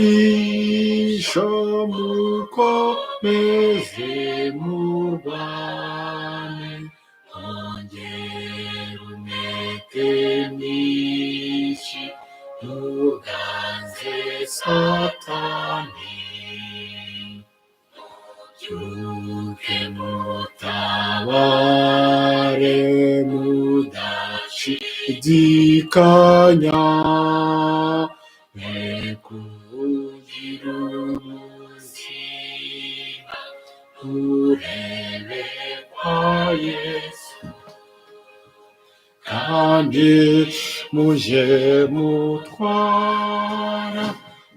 wanababisha mukomeze murwane ongera umwete mwinshi muganze satani mubyuke mutabare mudashidikanya kugira ubuzima urebe kwa Yesu kandi muje mutwara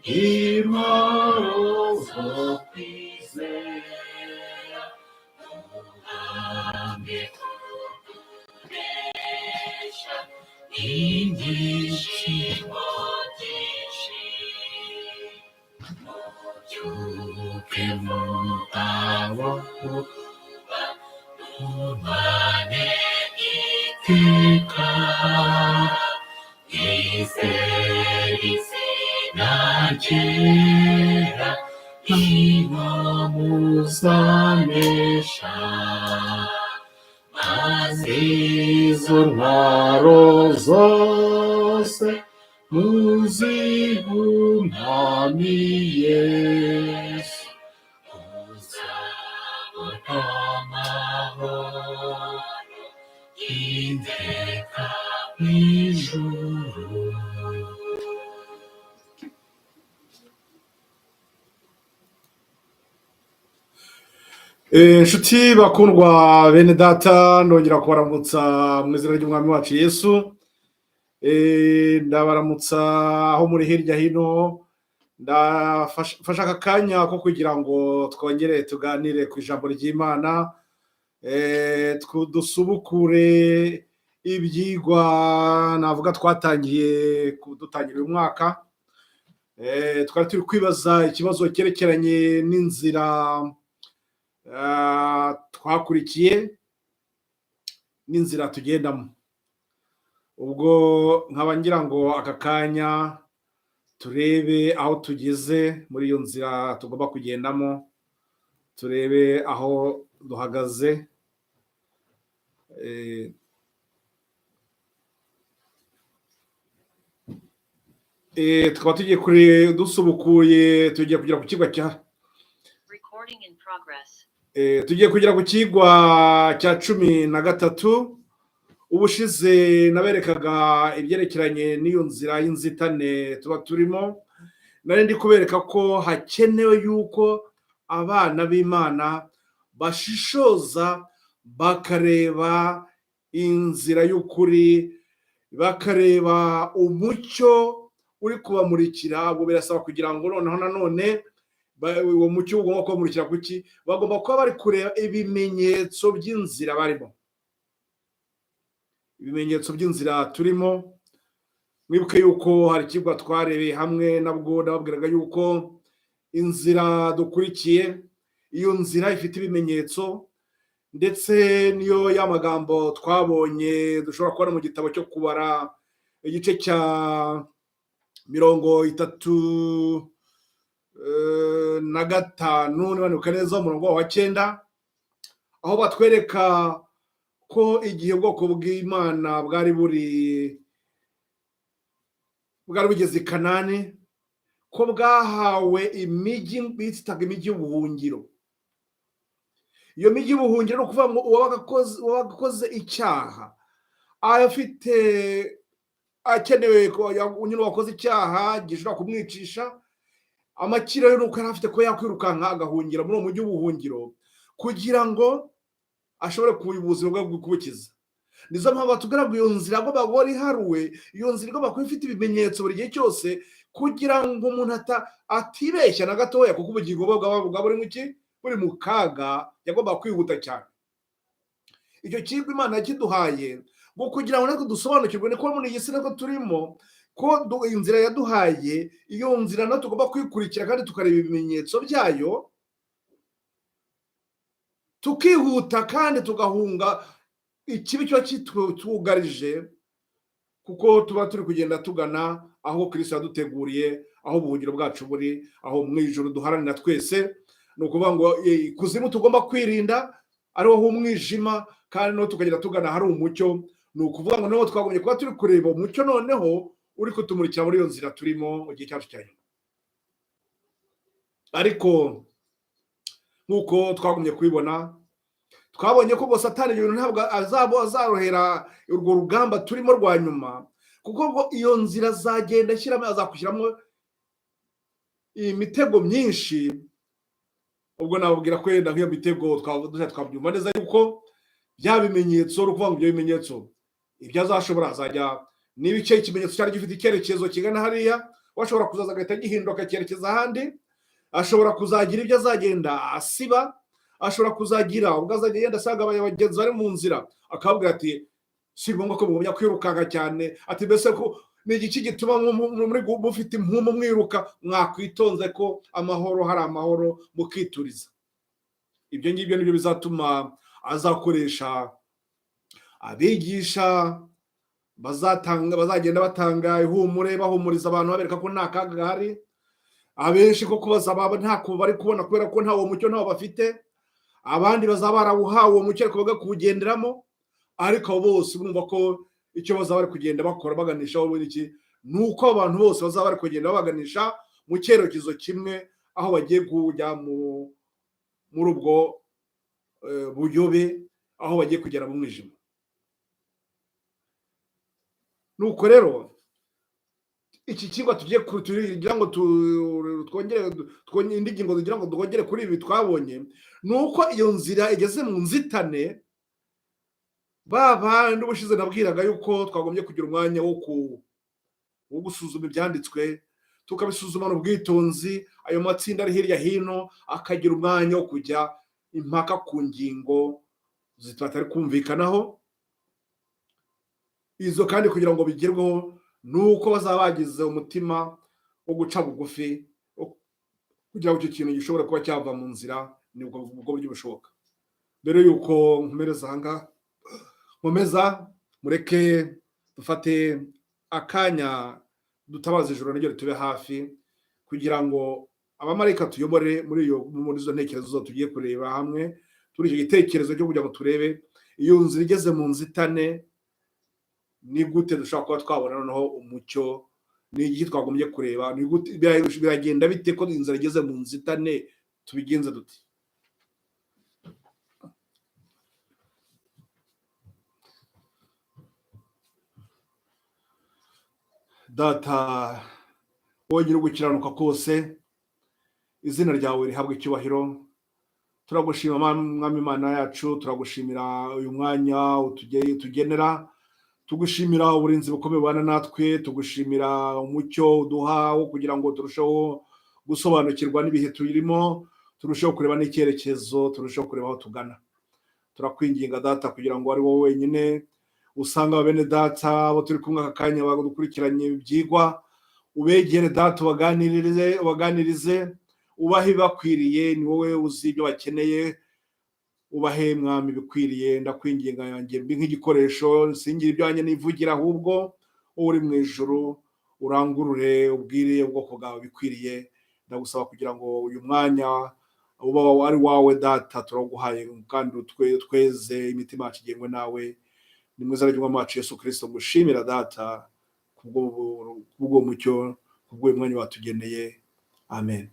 intwaro zo kwizera muhambe kunesha ibyishimo byinshi mubyuke mutabaho mubane iteka izere izina ryera niba muzanesha maze izo ntwaro zose muzihumami Yesu muzabona amahoro y'iteka mw'ijuru. Nshuti bakundwa bene data ndongera kubaramutsa mu izina ry'umwami wacu Yesu. Ndabaramutsa aho muri hirya hino, ndafasha aka kanya ko kugira ngo twongere tuganire ku ijambo ry'Imana, dusubukure ibyigwa navuga twatangiye dutangira uyu mwaka. Twari turi kwibaza ikibazo cyerekeranye n'inzira twakurikiye n'inzira tugendamo. Ubwo nkaba ngira ngo aka kanya turebe aho tugeze muri iyo nzira tugomba kugendamo, turebe aho duhagaze. Tukaba tugiye kuri dusubukuye, tugiye kugera ku kigwa cya tugiye kugera ku kigwa cya 13. Ubushize naberekaga ibyerekeranye n'iyo nzira y'inzitane tuba turimo, nari ndi kubereka ko hakenewe yuko abana b'Imana bashishoza bakareba inzira y'ukuri, bakareba umucyo uri kubamurikira. Ubwo birasaba kugira ngo noneho nanone uwo mucyo ugomba kubamurikira kuki, bagomba kuba bari kureba ibimenyetso by'inzira barimo, ibimenyetso by'inzira turimo. Mwibuke yuko hari ikigwa twarebeye hamwe, nabwo nababwiraga yuko inzira dukurikiye, iyo nzira ifite ibimenyetso, ndetse niyo y'amagambo twabonye dushobora kubona mu gitabo cyo kubara igice cya 35 nibanuka neza umurongo wa 9, aho batwereka ko igihe ubwoko bw'Imana bwari bugeze i Kanani, ko bwahawe imijyi bitaga imijyi y'ubuhungiro. Iyo mijyi y'ubuhungiro ni ukuvuga ngo uwagakoze icyaha afite akenewe unyine wakoze icyaha gishobora kumwicisha, amakiro yo nuko yari afite ko yakwirukanka agahungira muri uwo mujyi w'ubuhungiro kugira ngo ashobore kuba ubuzima bwe bw'ukubukiza. Nizo mpamvu batubwira ngo iyo nzira agomba guhora iharuwe, iyo nzira igomba kuba ifite ibimenyetso buri gihe cyose, kugira ngo umuntu atibeshya na gatoya, kuko ubugingo bwe bwaba buri mu kaga, yagomba kwihuta cyane. Icyo kigo Imana yakiduhaye ngo kugira ngo natwe dusobanukirwe ko muri iyi si nako turimo, ko inzira yaduhaye, iyo nzira natwe tugomba kwikurikira kandi tukareba ibimenyetso byayo, tukihuta kandi tugahunga ikibi cyo kitwugarije, kuko tuba turi kugenda tugana aho Kristo yaduteguriye, aho ubuhungiro bwacu buri, aho mu ijuru duharanira twese. Ni ukuvuga ngo kuzimu tugomba kwirinda, ariho h'umwijima, kandi no tukagenda tugana hari umucyo. Ni ukuvuga ngo noneho twagombye kuba turi kureba umucyo noneho uri kutumurikira muri iyo nzira turimo mu gihe cyacu cya nyuma. Ariko nk'uko twagumye kubibona, twabonye ko ngo Satani ibintu ntabwo azarohera urwo rugamba turimo rwa nyuma, kuko ngo iyo nzira azagenda azakushyiramo imitego myinshi. Ubwo nababwira ko yenda nk'iyo mitego twabyumva neza yuko bya bimenyetso, uri kuvuga ngo ibyo bimenyetso ibyo azashobora azajya n'ibice ikimenyetso cyari gifite icyerekezo kigana hariya, washobora kuzaza agahita gihinduka cyerekeza ahandi, ashobora kuzagira ibyo azagenda asiba, ashobora kuzagira ubwo azajya yenda asanga abagenzi bari mu nzira akababwira ati si ngombwa ko mugumya kwirukanka cyane, ati mbese ko ni igiki gituma mufite impumu mwiruka, mwakwitonze ko amahoro hari amahoro mukituriza. Ibyo ngibyo nibyo bizatuma azakoresha abigisha bazagenda batanga ihumure, bahumuriza abantu babereka ko nta kaga gahari. Abenshi ko kubaza ntako bari kubona kubera ko ntawo mucyo ntawo bafite, abandi bazaba barawuhawe uwo mucyo ariko bagakugenderamo. Ariko bose urumva ko icyo bazaba bari kugenda bakora baganishaho iki, ni uko abantu bose bazaba bari kugenda baganisha mu cyerekezo kimwe, aho bagiye kujya muri ubwo buyobe, aho bagiye kugera mu mwijima. Nuko rero iki kigwa tugiye kugira ngo twongere indi ngingo kugira ngo duhogere kuri ibi twabonye, nuko iyo nzira igeze mu nzitane. Baba n'ubushize nabwiraga yuko twagombye kugira umwanya wo gusuzuma ibyanditswe, tukabisuzumana ubwitonzi. Ayo matsinda ari hirya hino akagira umwanya wo kujya impaka ku ngingo zitari kumvikanaho. Izo kandi kugira ngo bigerweho nuko bazaba bagize umutima wo guca bugufi, kugira ngo icyo kintu gishobora kuba cyava mu nzira. Ni ubwo buryo bushoboka. Mbere yuko nkomeza mureke dufate akanya dutabaza ijoro naryo ritube hafi, kugira ngo abamarayika tuyobore muri izo ntekerezo zo tugiye kureba hamwe. Turi icyo gitekerezo cyo kugira ngo turebe iyo nzira igeze mu nzitane ni gute dushobora kuba twabona noneho umucyo. Ni iki twagombye kureba, ni gute biragenda bite ko inzira igeze mu nzitane, tubigenze dute? Data wongera gukiranuka kose, izina ryawe rihabwa icyubahiro. Turagushima Mwami Imana yacu, turagushimira uyu mwanya utugenera, tugushimira uburinzi bukomeye bana natwe, tugushimira umucyo uduha wo kugira ngo turusheho gusobanukirwa n'ibihe turimo, turusheho kureba n'icyerekezo, turusheho kureba aho tugana. Turakwinginga Data kugira ngo ari wowe wenyine usanga bene Data abo turi kumwe aka kanya badukurikiranye ibyigwa, ubegere Data, ubaganirize, ubahe bakwiriye. Ni wowe uzi ibyo bakeneye, ubahe Mwami bikwiriye. Ndakwinginga yanjye mbi nk'igikoresho, singira ibyo wanjye nivugira, ahubwo uri mu ijuru urangurure ubwire ubwoko bwawe bikwiriye. Ndagusaba kugira ngo uyu mwanya uba ari wawe Data, turaguhaye kandi tweze imitima yacu igengwe nawe. Ni mu izina ry'Umwami wacu Yesu Kristo ngushimira Data kubwo mucyo, kubwo mwanya watugeneye. Amen.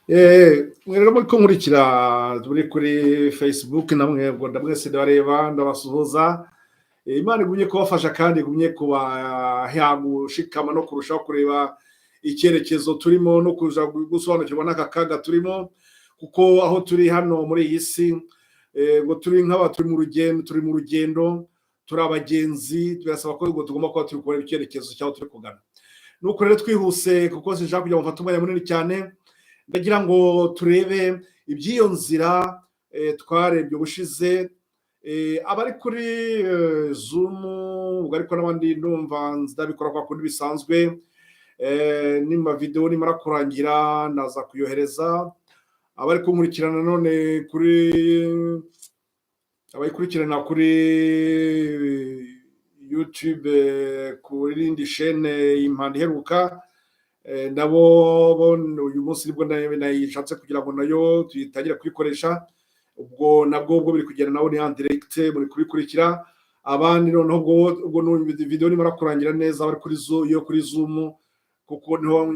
Rero muri kumurikira turi kuri Facebook, namwe ngo ndamwese ndareba, ndabasuhuza. Imana igumye kubafasha kandi igumye kubaha gushikama no kurushaho kureba icyerekezo turimo no kuja gusobanukirwa n'aka kaga turimo, kuko aho turi hano muri iyi si ngo turi nk'aba turi mu rugendo, turi abagenzi. Birasaba ko tugomba kuba turi kureba icyerekezo cyaho turi kugana. Nuko rero twihuse, kuko sinshaka kugira ngo mfate umwanya munini cyane, ndagira ngo turebe iby'iyo nzira twarebye ubushize. Abari kuri Zoom ubwo ariko n'abandi ndumva ndabikora kwa kundi bisanzwe, nimba video nimara kurangira naza kuyohereza. Abari kumurikirana none kuri abayikurikirana kuri YouTube kuri rindi shene Impanda Iheruka, nabo uyu munsi nibwo nayishatse kugira ngo nayo tuyitangire kuyikoresha. Ubwo nabwo biri kugenda nawe ni en direct muri kubikurikira. Abandi noneho ubwo video nimara kurangira neza bari kuri Zoom, kuko niho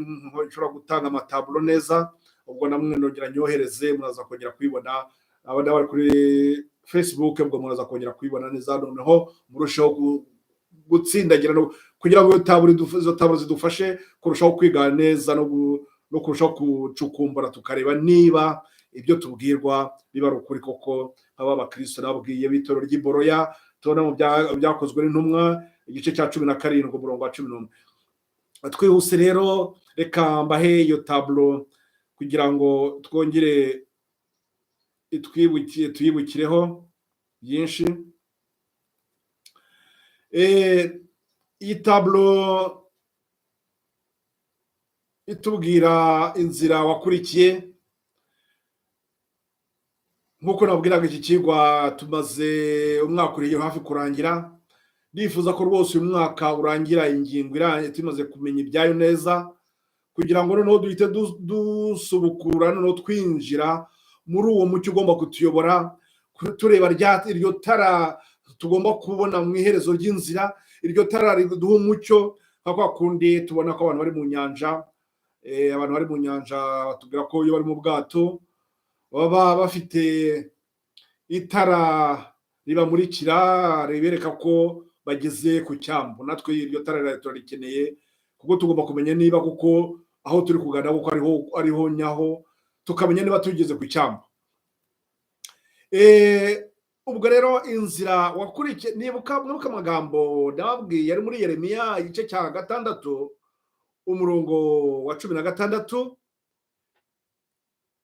nshobora gutanga amataburo neza. Ubwo namwe nongera nyohereze, muraza kongera kuyibona. Abandi bari kuri Facebook, ubwo muraza kongera kuyibona neza, noneho murushaho gutsindagira no kugira ngo izo taburo zidufashe kurushaho kwiga neza no kurushaho kucukumbura tukareba niba ibyo tubwirwa biba ari ukuri koko, nk'aba bakristo nababwiye b'itorero ry'Iboroya tubona mu byakozwe n'intumwa igice cya 17 umurongo wa 11. Twihuse rero, reka mbahe iyo taburo kugira ngo twongere tuyibukireho byinshi. Iyi taburo itubwira inzira wakurikiye. Nkuko nabwiraga, iki kigwa tumaze umwaka uri hafi kurangira. Ndifuza ko rwose uyu mwaka urangira ingingo iranye tumaze kumenya ibyayo neza, kugira ngo noneho duhite dusubukura, noneho twinjira muri uwo mucyo ugomba kutuyobora, tureba iryo tara tugomba kubona mu iherezo ry'inzira. Iryo tara riduha umucyo, nka kwa kundi tubona ko abantu bari mu nyanja. Abantu bari mu nyanja batubwira ko iyo bari mu bwato baba bafite itara ribamurikira ribereka ko bageze ku cyambu. Natwe iryo tara turarikeneye, kuko tugomba kumenya niba kuko aho turi kugana kuko ariho nyaho, tukamenya niba tugeze ku cyambu. Ubwo rero inzira wakurikiye, nibuka amagambo ndababwiye ari muri Yeremiya igice cya 6 umurongo wa 16.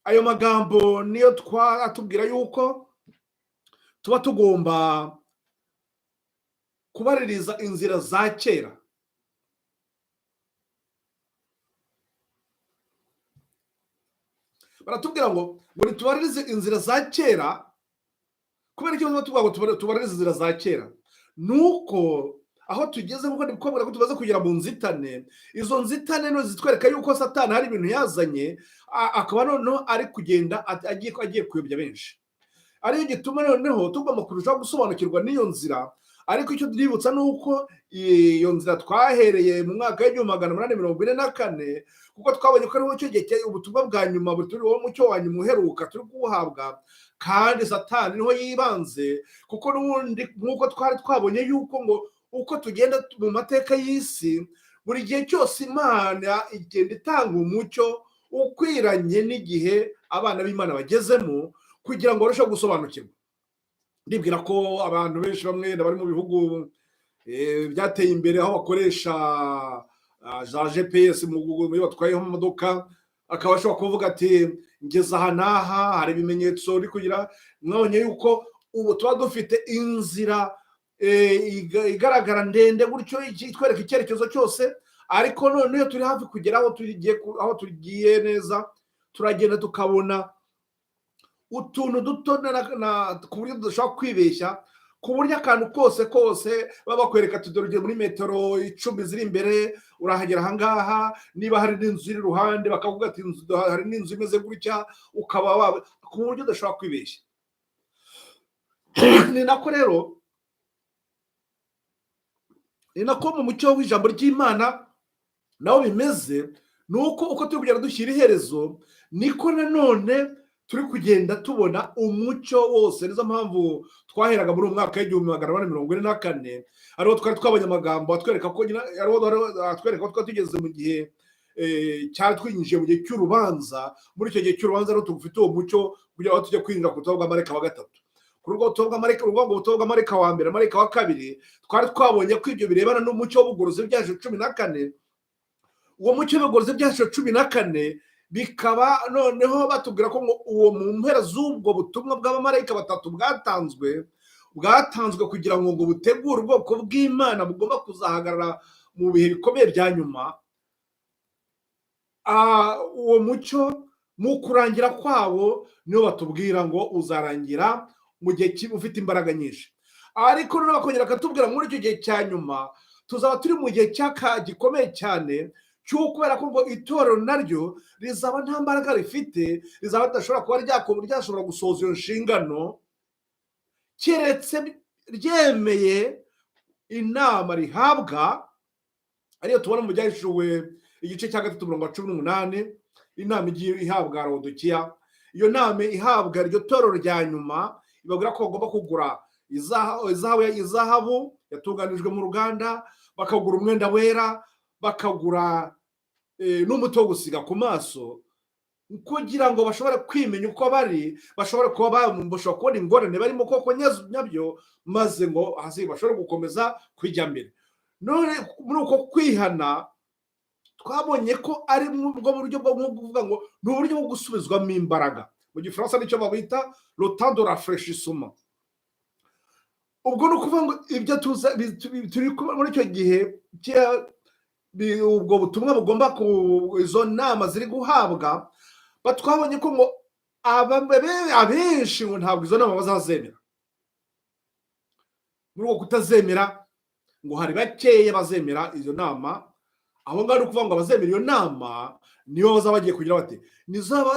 Ayo magambo niyo atubwira yuko tuba tugomba kubaririza inzira za kera. Baratubwira ngo tubaririze inzira za kera. Kubera ikibazo tuvuga ngo tubaririze inzira za kera, nuko aho tugeze nkuko ndikubwira ko tubaze kugera mu nzitane. Izo nzitane no zitwereka yuko Satani hari ibintu yazanye, akaba noneho ari kugenda agiye kuyobya benshi. Ariyo gituma noneho tugomba kurushaho gusobanukirwa n'iyo nzira. Ariko icyo tuributsa nuko iyo nzira twahereye mu mwaka w'1844, kuko twabonye ko ariho cyo gihe ubutumwa bwa nyuma buturiho mucyo wa nyuma uheruka turi kuwuhabwa. Kandi Satani niho yibanze, kuko n'ubundi nkuko twari twabonye yuko ngo uko tugenda mu mateka y'isi, buri gihe cyose Imana igenda itanga umucyo ukwiranye n'igihe abana b'Imana bagezemo, kugira ngo barusheho gusobanukirwa. Ndibwira ko abantu benshi bamwe bari mu bihugu byateye imbere, aho bakoresha za GPS mu batwayeho imodoka, akaba ashobora kuvuga ati ngeze aha n'aha, hari ibimenyetso uri kugira. Mwabonye yuko ubu tuba dufite inzira igaragara ndende gutyo itwereka icyerekezo cyose. Ariko none iyo turi hafi kugera aho tugiye neza, turagenda tukabona utuntu duto ku buryo tudashobora kwibeshya, ku buryo akantu kose baba bakwereka tudorogeye muri metero 10 ziri imbere urahagera ahangaha. Niba hari n'inzu iri iruhande bakavuga ati hari n'inzu imeze gutya, ukaba ku buryo udashobora kwibeshya. Ni nako mu mucyo w'ijambo ry'Imana nawo bimeze. Nuko uko turi kugenda dushyira iherezo, niko nanone turi kugenda tubona umucyo wose. Nizo mpamvu twaheraga muri umwaka w'1844, ariho twari twabonye amagambo atwereka ko tugeze mu gihe cyatwinjiye mu gihe cy'urubanza. Muri icyo gihe cy'urubanza rero tufite uwo mucyo kugira ngo tujye kwinjira ku butumwa bwa marayika wa 3. Kuri ubwo butumwa bwa marayika wa 1, marayika wa 2, twari twabonye ko ibyo birebana n'umucyo w'ubugorozi byaje 14. Uwo mucyo w'ubugorozi byaje 14 bikaba noneho batubwira ko uwo mu mpera z'ubwo butumwa bw'abamarayika 3 bwatanzwe kugira ngo butegure ubwoko bw'Imana bugomba kuzahagarara mu bihe bikomeye bya nyuma. Uwo mucyo mu kurangira kwawo niyo batubwira ngo uzarangira mu gihe ufite imbaraga nyinshi, ariko noneho bakongera bakatubwira muri icyo gihe cya nyuma tuzaba turi mu gihe gikomeye cyane, kubera ko ngo itorero naryo rizaba nta mbaraga rifite, rizaba ridashobora kuba ryashobora gusohoza iyo nshingano keretse ryemeye inama rihabwa, ariyo tubona mu Byahishuwe igice cya 3:18, inama igiye ihabwa Laodikiya. Iyo nama ihabwa iryo torero rya nyuma ibabwira ko bagomba kugura izahabu yatunganijwe mu ruganda, bakagura umwenda wera, bakagura n'umuti wo gusiga ku maso, kugira ngo bashobore kwimenya uko bari, bashobore kubona ingorane barimo koko nyabyo, maze ngo bashobore gukomeza kujya mbere. None muri uko kwihana twabonye ko ari ubwo buryo bwo kuvuga ngo ni uburyo bwo gusubizwamo imbaraga, mu gifaransa nicyo babita le temps de rafraîchissement. Ubwo ni ukuvuga ngo ibyo turi muri icyo gihe ubwo butumwa bugomba izo nama ziri guhabwa, twabonye ko ngo abenshi ngo ntabwo izo nama bazazemera. Muri uko kutazemera ngo hari bakeya bazemera izo nama. Aho ngaho ni ukuvuga ngo abazemera iyo nama nibo bazaba bagiye kugira bati,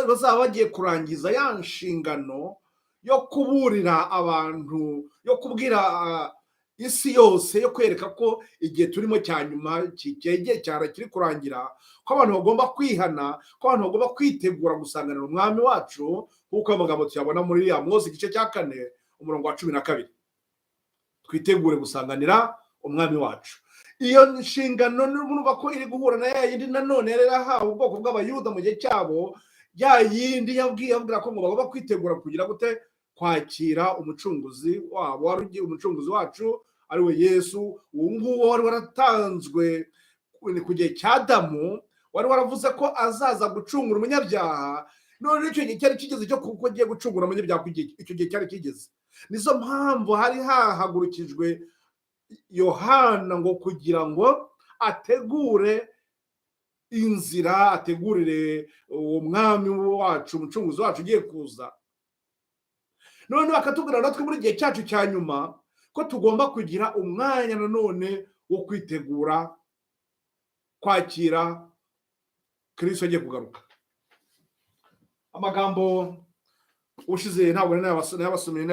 bazaba bagiye kurangiza ya nshingano yo kuburira abantu, yo kubwira isi yose, yo kwereka ko igihe turimo cya nyuma kiri kurangira, ko abantu bagomba kwihana, ko abantu bagomba kwitegura gusanganira umwami wacu, kuko amagambo tuyabona muri Amosi igice cya 4:12. Twitegure gusanganira umwami wacu. Iyo nshingano n'urumva ko iri guhura na ya yindi nanone yari ahawe ubwoko bw'abayuda mu gihe cyabo, ya yindi yabwira ko ngo bagomba kwitegura kugira gute, kwakira umucunguzi wabo, wari umucunguzi wacu ari we Yesu. Uwo nguwo wari waratanzwe ku gihe cya Adamu, wari waravuze ko azaza gucungura umunyabyaha. None icyo gihe cyari kigeze cyo kuko agiye gucungura umunyabyaha, icyo gihe cyari kigeze. Nizo mpamvu hari hahagurukijwe Yohana ngo kugira ngo ategure inzira, ategurire uwo mwami wacu, umucunguzi wacu ugiye kuza. None bakatubwira natwe muri gihe cyacu cya nyuma ko tugomba kugira umwanya nanone wo kwitegura kwakira Kristo agiye kugaruka. Amagambo ushize ntabwo nabasomeye,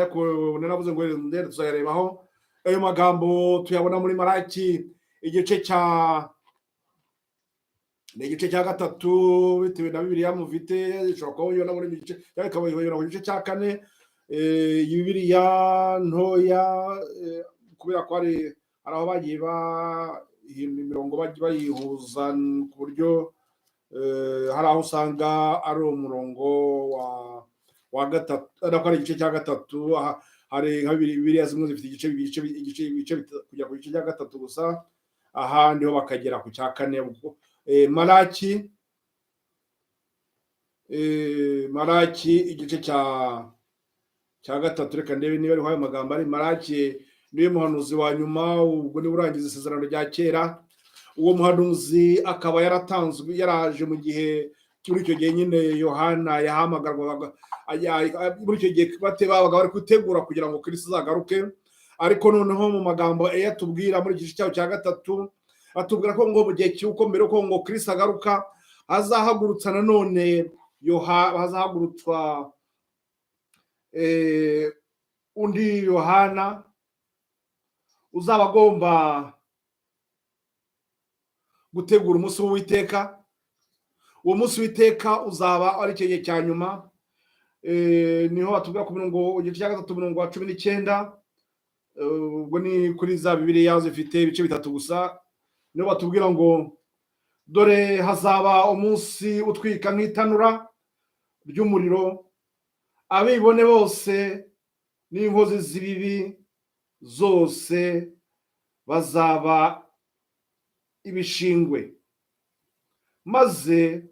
naravuze ngo ndere tuzayarebaho. Ayo magambo tuyabona muri Malaki igice cya 3, bitewe na Bibiliya mufite, ishobora kuba uyibona muri igice cyangwa mu gice cya 4. Bibiliya ntoya, kubera ko hari aho bagiye imirongo bayihuza ku buryo hari aho usanga ari umurongo wa 3, ari igice cya 3. Hari nka Bibiliya zimwe zifite ibice kujya ku gice cya 3 gusa, ahandi ho bakagera ku cya 4. Malaki igice cya 3, reka ndebe niba ariho ayo magambo ari. Malaki niwe muhanuzi wa nyuma, ubwo ni urangiza isezerano rya kera. Uwo muhanuzi akaba yaraje mu gihe, muri icyo gihe nyine Yohana yahamagarwaga, muri icyo gihe babaga bari gutegura kugira ngo Kristo azagaruke. Ariko noneho mu magambo yatubwira muri igice cyaho cya 3, atubwira ko ngo mu gihe cy'uko mbere ko ngo Kristo agaruka, hazahagurutsa nanone hazahagurutswa undi Yohana uzaba agomba gutegura umunsi w'Uwiteka. Uwo munsi w'Iteka uzaba ari icyo gihe cya nyuma. Niho batubwira ku murongo igice cya 3:19, ubwo ni kuri za Bibiliya zifite ibice 3 gusa. Niho batubwira ngo dore hazaba umunsi utwika nk'itanura ry'umuriro, abibone bose n'inkozi z'ibibi zose bazaba ibishingwe, maze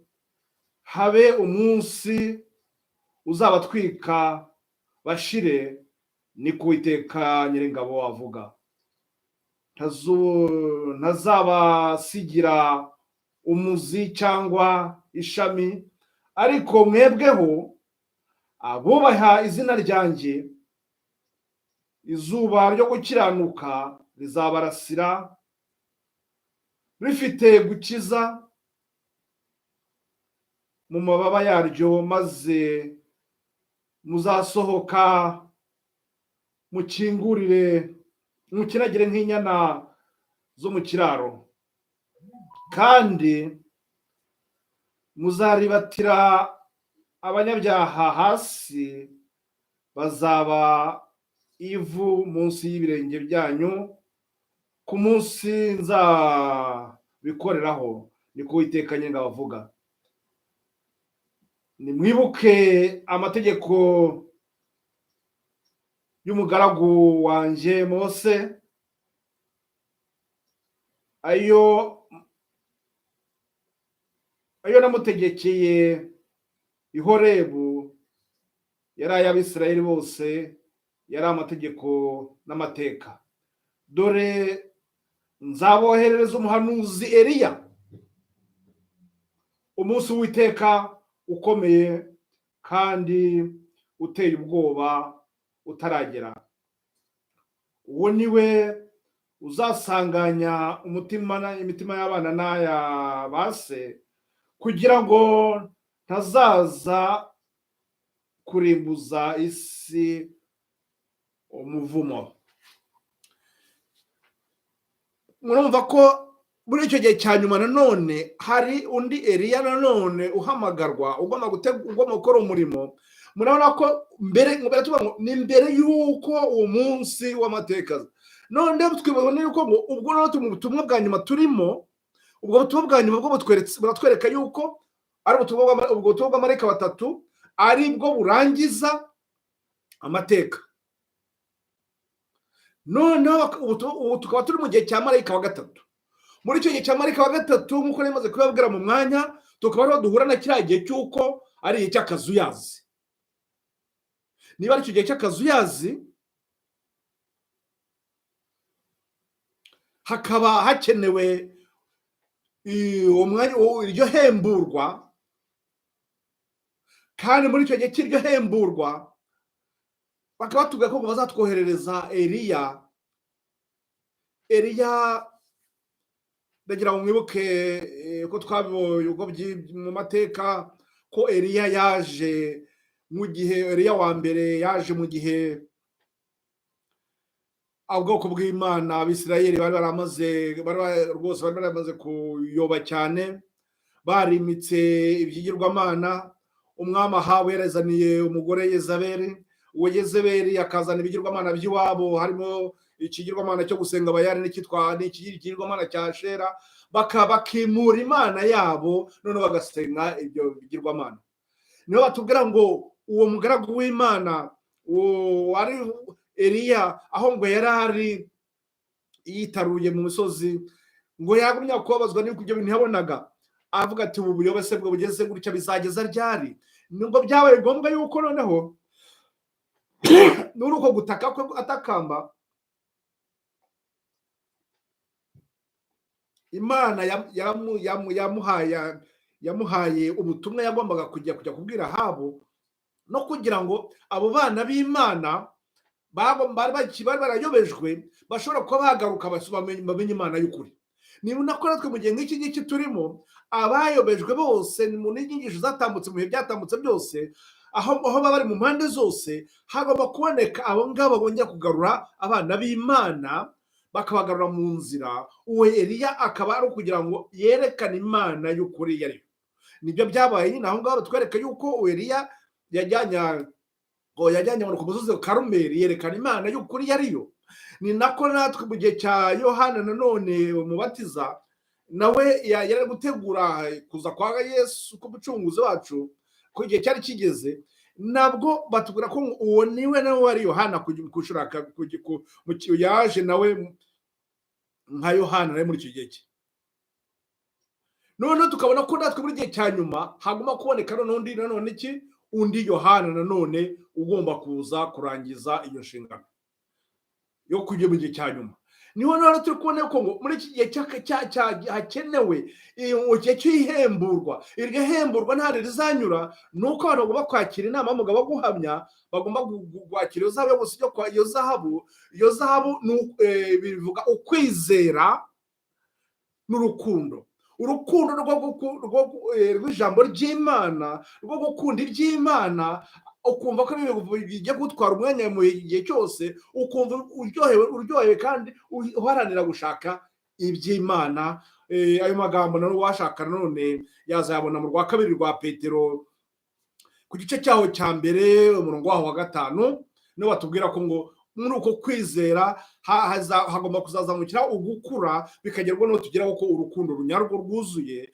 habe umunsi uzabatwika bashire, ni ku Uwiteka Nyiringabo avuga. Ntazabasigira umuzi cyangwa ishami, ariko mwebweho abubaha izina ryanjye izuba ryo gukiranuka rizabarasira rifite gukiza mu mababa yaryo, maze muzasohoka mukingurire, mukinagire nk'inyana zo mu kiraro, kandi muzaribatira abanyabyaha hasi, bazaba ivu munsi y'ibirenge byanyu ku munsi nzabikoreraho, niko Uwiteka Nyiringabo avuga. Nimwibuke amategeko y'umugaragu wanjye Mose, ayo namutegekeye i Horebu, yari ay'Abisirayeli bose, yari amategeko n'amateka. Dore nzaboherereza umuhanuzi Eliya, umunsi w'Uwiteka ukomeye kandi uteye ubwoba utaragera. Uwo niwe uzasanganya imitima y'abana n'aya base, kugira ngo ntazaza kurimbuza isi umuvumo. Murumva ko muri icyo gihe cya nyuma nanone hari undi Eliya nanone uhamagarwa, ugomba gukora umurimo. Murabona ko mbere ni mbere y'uko uwo munsi w'amateka. None twibona yuko ngo ubwo rero mu butumwa bwa nyuma turimo, ubwo butumwa bwa nyuma bwo buratwereka yuko ari ubwo butumwa bw'amarayika batatu ari bwo burangiza amateka. Noneho ubu tukaba turi mu gihe cya marayika wa gatatu. Muri icyo gihe cya marayika wa gatatu, nk'uko namaze kubabwira mu mwanya, tukaba rero duhura na kiriya gihe cy'uko ari igihe cy'akazuyazi. Niba ari icyo gihe cy'akazuyazi, hakaba hakenewe iryo hemburwa, kandi muri icyo gihe cy'iryo hemburwa bakaba batubwira ko bazatwoherereza Eliya. Ndagira ngo mwibuke ko twabonye mu mateka ko Eliya yaje mu gihe, Eliya wa mbere yaje mu gihe ubwoko bw'Imana Abisirayeli bari baramaze kuyoba cyane, barimitse ibyigirwamana. Umwami Ahabu yarezaniye umugore Yezebeli, uwo Yezebeli akazana ibigirwamana by'iwabo, harimo ikigirwamana cyo gusenga Bayali n'ikigirwamana cya Ashera, bakimura Imana yabo, none bagasenga ibyo bigirwamana. Niho batubwira ngo uwo mugaragu w'Imana wari Eliya, aho ngo yari ari yitaruye mu misozi, ngo yagumya kubabazwa n'uko ibyo bintu yabonaga, avuga ati ubu buyobe se bwo bugeze gutya bizageza ryari? Nubwo byabaye ngombwa yuko noneho n'uruko gutaka kwe atakamba, Imana yamuhaye ubutumwa yagombaga kujya kubwira Ahabu, no kugira ngo abo bana b'Imana bari barayobejwe bashobora kuba bagaruka bamenye Imana y'ukuri. Niba nako natwe mu gihe nk'iki ngiki turimo, abayobejwe bose mu n'inyigisho zatambutse mu bihe byatambutse byose, aho baba bari mu mpande zose, hagomba kuboneka abo ngabo bongera kugarura abana b'Imana, bakabagarura mu nzira. Uwo Eliya akaba ari kugira ngo yerekane Imana y'ukuri yari. Nibyo byabaye nyine aho ngaho batwereka yuko Eliya yajyanye ku musozi wa Karumeli yerekana Imana y'ukuri yariyo. Ni nako natwe mu gihe cya Yohana nanone umubatiza, nawe yari gutegura kuza kwa Yesu k'umucunguzi wacu, ko igihe cyari kigeze, nabwo batubwira ko uwo niwe nawe wari Yohana kushuraka yaje nawe nka Yohana nawe muri icyo gihe cye. Noneho tukabona ko natwe muri gihe cya nyuma hagomba kuboneka nanone iki, undi Yohana nanone ugomba kuza kurangiza iyo nshingano yo kujya mu gihe cya nyuma. niho rero turi kubona ko ngo muri iki gihe hakenewe igihe cy'ihemburwa. Iryo hemburwa nta rizanyura nuko abantu bagomba kwakira inama y'umugabo wo guhamya, bagomba kwakira iyo zahabu yo gusa kwa iyo zahabu bivuga ukwizera n'urukundo. Urukundo rw'ijambo ry'Imana, rwo gukunda iby'Imana, ukumva ko bijya gutwara umwanya mu gihe cyose, ukumva uryohewe kandi uharanira gushaka iby'Imana. Ayo magambo none washaka none yazayabona mu rwa kabiri rwa Petero ku gice cyaho cya mbere umurongo waho wa 5, niho batubwira ko ngo muri uko kwizera hagomba kuzazamukira ugukura, bikagerwa no tugeraho ko urukundo runyarwo rwuzuye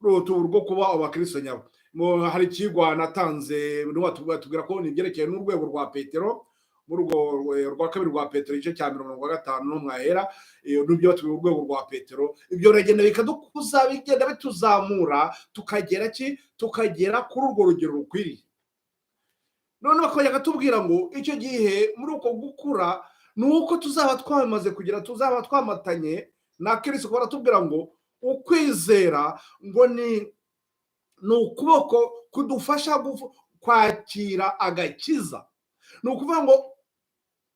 rwo kuba abakristo nyabo. Hari ikigwa natanze niho batubwira ko nibyerekeye n'urwego rwa Petero, muri urwo rwa kabiri rwa Petero igice cya 5 mwahera, n'ibyo batubwira urwego rwa Petero. Ibyo ragenda bikadukuza, bigenda bituzamura, tukagera kuri urwo rugero rukwiriye. None bakongera katubwira ngo icyo gihe muri uko gukura nuko tuzaba twamaze kugira, tuzaba twamatanye na Kristo. Baratubwira ngo ukwizera ngo ni ukuboko kudufasha kwakira agakiza. Ni ukuvuga ngo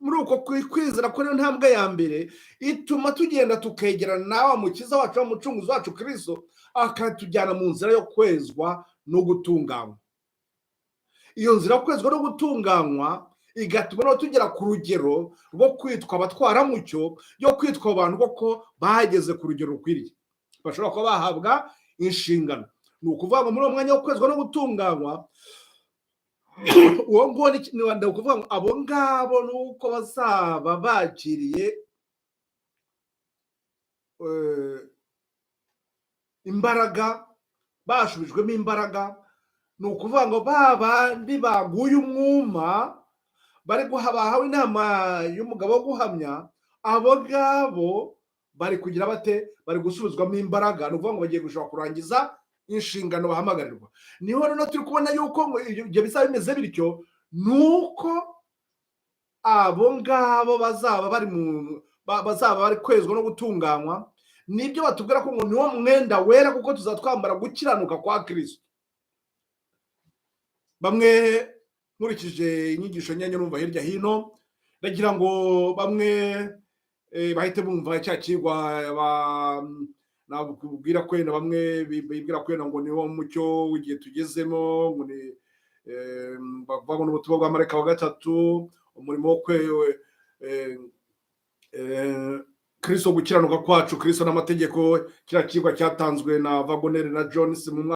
muri uko kwizera ko niyo ntambwe ya mbere ituma tugenda tukegerana nawe mukiza wacu, umucunguzi wacu Kristo, akatujyana mu nzira yo kwezwa no gutunganywa. Iyo nzira yo kwezwa no gutunganywa igatuma no tugera ku rugero rwo kwitwa abatwaramucyo, yo kwitwa abantu koko bahageze ku rugero rukwiriye, bashobora kuba bahabwa inshingano. Ni ukuvuga ngo muri uwo mwanya wo kwezwa no gutunganywa, uwo nguwo ni ukuvuga ngo abo ngabo nuko bazaba bakiriye imbaraga, bashubijwemo imbaraga. Ni ukuvuga ngo babandi baguye umwuma bahawe inama y'umugabo wo guhamya, abo ngabo bari kugira bate, bari gusubizwamo imbaraga. Ni ukuvuga ngo bagiye gushobora kurangiza inshingano bahamagarirwa. Niho rero turi kubona yuko ibyo bizaba bimeze bityo, nuko abo ngabo bazaba bari kwezwa no gutunganywa. Nibyo batubwira ko ngo niwo mwenda wera, kuko tuzatwambara gukiranuka kwa Kristo. Bamwe nkurikije inyigisho nyanya numva hirya hino, ndagira ngo bamwe bahite bumva cya kigwa nakubwira kwenda, bamwe bibwira kwenda ngo niwo mucyo w'igihe tugezemo, ngo ni bavuga ngo ubutumwa bwa marayika wa 3, umurimo wo Kristo, gukiranuka kwacu Kristo n'amategeko. Kira kigwa cyatanzwe na Vagonere na Jones mu